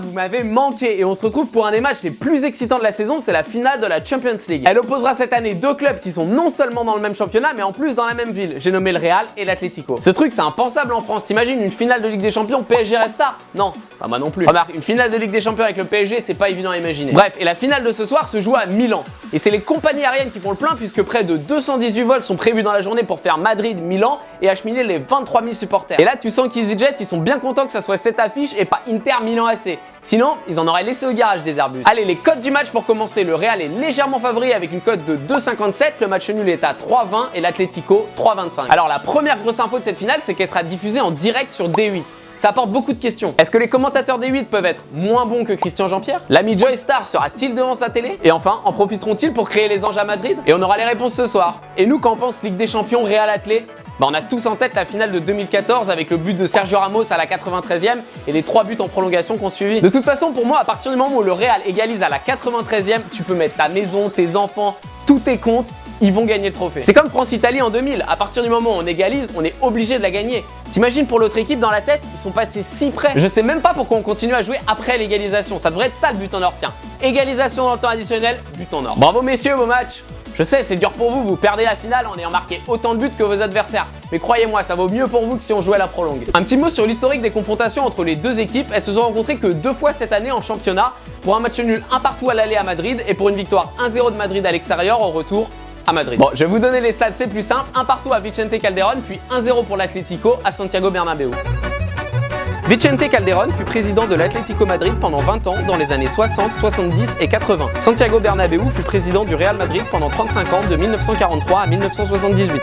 vous m'avez manqué et on se retrouve pour un des matchs les plus excitants de la saison, c'est la finale de la Champions League. Elle opposera cette année deux clubs qui sont non seulement dans le même championnat mais en plus dans la même ville. J'ai nommé le Real et l'Atlético. Ce truc c'est impensable en France, t'imagines une finale de Ligue des Champions PSG Red Star? Non, pas moi non plus. Remarque, une finale de Ligue des Champions avec le PSG c'est pas évident à imaginer. Bref, et la finale de ce soir se joue à Milan. Et c'est les compagnies aériennes qui font le plein puisque près de 218 vols sont prévus dans la journée pour faire Madrid-Milan et acheminer les 23 000 supporters. Et là tu sens qu'EasyJet ils sont bien contents que ça soit cette affiche et pas Inter-Milan AC. Sinon, ils en auraient laissé au garage des Airbus. Allez, les cotes du match pour commencer. Le Real est légèrement favori avec une cote de 2,57. Le match nul est à 3,20 et l'Atlético 3,25. Alors la première grosse info de cette finale, c'est qu'elle sera diffusée en direct sur D8. Ça apporte beaucoup de questions. Est-ce que les commentateurs D8 peuvent être moins bons que Christian Jean-Pierre? L'ami Joy Star sera-t-il devant sa télé? Et enfin, en profiteront-ils pour créer les anges à Madrid? Et on aura les réponses ce soir. Et nous, quand on pense Ligue des Champions, Real Atlé, on a tous en tête la finale de 2014 avec le but de Sergio Ramos à la 93e et les 3 buts en prolongation qu'on suivi. De toute façon, pour moi, à partir du moment où le Real égalise à la 93e, tu peux mettre ta maison, tes enfants, tous tes comptes, ils vont gagner le trophée. C'est comme France-Italie en 2000, à partir du moment où on égalise, on est obligé de la gagner. T'imagines pour l'autre équipe dans la tête, ils sont passés si près. Je sais même pas pourquoi on continue à jouer après l'égalisation, ça devrait être ça le but en or. Tiens, égalisation dans le temps additionnel, but en or. Bravo messieurs, beau match. Je sais, c'est dur pour vous, vous perdez la finale en ayant marqué autant de buts que vos adversaires. Mais croyez-moi, ça vaut mieux pour vous que si on jouait à la prolongue. Un petit mot sur l'historique des confrontations entre les deux équipes. Elles se sont rencontrées que 2 fois cette année en championnat, pour un match nul 1 partout à l'aller à Madrid et pour une victoire 1-0 de Madrid à l'extérieur au retour à Madrid. Bon, je vais vous donner les stats, c'est plus simple. 1 partout à Vicente Calderón, puis 1-0 pour l'Atlético à Santiago Bernabéu. Vicente Calderón fut président de l'Atlético Madrid pendant 20 ans dans les années 60, 70 et 80. Santiago Bernabéu fut président du Real Madrid pendant 35 ans de 1943 à 1978.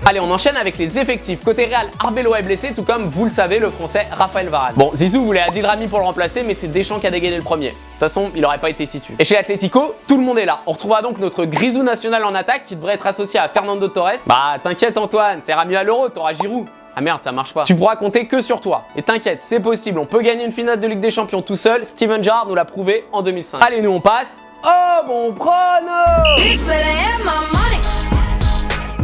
Allez, on enchaîne avec les effectifs. Côté Real, Arbeloa est blessé, tout comme, vous le savez, le français Raphaël Varane. Bon, Zizou voulait Adil Rami pour le remplacer, mais c'est Deschamps qui a dégainé le premier. De toute façon, il n'aurait pas été titu. Et chez l'Atlético, tout le monde est là. On retrouvera donc notre grisou national en attaque qui devrait être associé à Fernando Torres. Bah, t'inquiète Antoine, c'est Rami à l'Euro, t'auras Giroud. Ah merde, ça marche pas. Tu pourras compter que sur toi. Et t'inquiète, c'est possible, on peut gagner une finale de Ligue des Champions tout seul. Steven Gerrard nous l'a prouvé en 2005. Allez, nous on passe. Oh bon prono!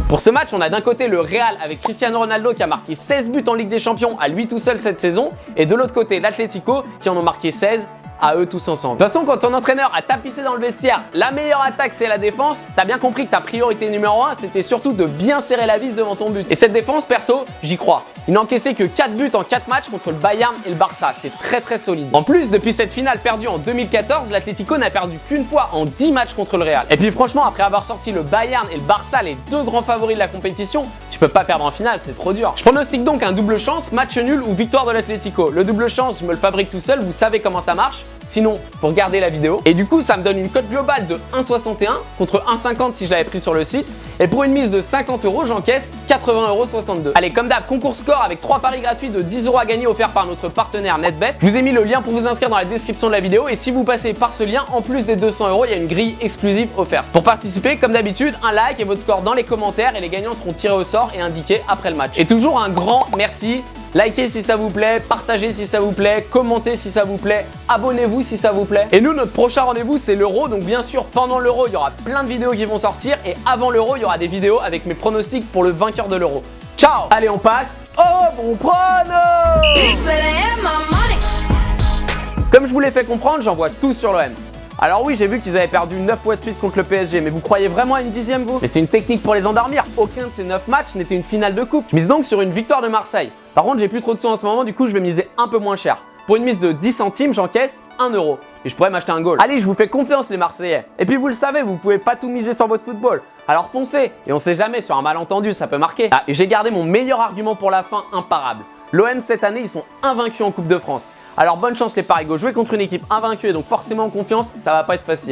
Pour ce match, on a d'un côté le Real avec Cristiano Ronaldo qui a marqué 16 buts en Ligue des Champions à lui tout seul cette saison. Et de l'autre côté, l'Atlético qui en ont marqué 16 à eux tous ensemble. De toute façon, quand ton entraîneur a tapissé dans le vestiaire, la meilleure attaque c'est la défense, t'as bien compris que ta priorité numéro 1 c'était surtout de bien serrer la vis devant ton but. Et cette défense, perso, j'y crois. Il n'a encaissé que 4 buts en 4 matchs contre le Bayern et le Barça, c'est très solide. En plus, depuis cette finale perdue en 2014, l'Atlético n'a perdu qu'une fois en 10 matchs contre le Real. Et puis franchement, après avoir sorti le Bayern et le Barça, les deux grands favoris de la compétition, tu peux pas perdre en finale, c'est trop dur. Je pronostique donc un double chance, match nul ou victoire de l'Atlético. Le double chance, je me le fabrique tout seul, vous savez comment ça marche. Sinon, pour garder la vidéo. Et du coup, ça me donne une cote globale de 1,61 contre 1,50 si je l'avais pris sur le site. Et pour une mise de 50 €, j'encaisse 80,62 €. Allez, comme d'hab, concours score avec 3 paris gratuits de 10 € à gagner offerts par notre partenaire NetBet. Je vous ai mis le lien pour vous inscrire dans la description de la vidéo. Et si vous passez par ce lien, en plus des 200 €, il y a une grille exclusive offerte. Pour participer, comme d'habitude, un like et votre score dans les commentaires. Et les gagnants seront tirés au sort et indiqués après le match. Et toujours un grand merci. Likez si ça vous plaît, partagez si ça vous plaît, commentez si ça vous plaît, abonnez-vous si ça vous plaît. Et nous, notre prochain rendez-vous, c'est l'Euro. Donc bien sûr, pendant l'Euro, il y aura plein de vidéos qui vont sortir. Et avant l'Euro, il y aura des vidéos avec mes pronostics pour le vainqueur de l'Euro. Ciao! Allez, on passe au bon prono! Comme je vous l'ai fait comprendre, j'envoie tout sur l'OM. Alors oui, j'ai vu qu'ils avaient perdu 9 fois de suite contre le PSG, mais vous croyez vraiment à une 10e vous? Mais c'est une technique pour les endormir, aucun de ces 9 matchs n'était une finale de coupe. Je mise donc sur une victoire de Marseille. Par contre, j'ai plus trop de sous en ce moment, du coup je vais miser un peu moins cher. Pour une mise de 10 centimes, j'encaisse 1 €. Et je pourrais m'acheter un goal. Allez, je vous fais confiance les Marseillais. Et puis vous le savez, vous pouvez pas tout miser sur votre football. Alors foncez, et on sait jamais, sur un malentendu, ça peut marquer. Ah, et j'ai gardé mon meilleur argument pour la fin, imparable. L'OM cette année, ils sont invaincus en Coupe de France. Alors bonne chance les parigots, jouer contre une équipe invaincue et donc forcément en confiance, ça va pas être facile.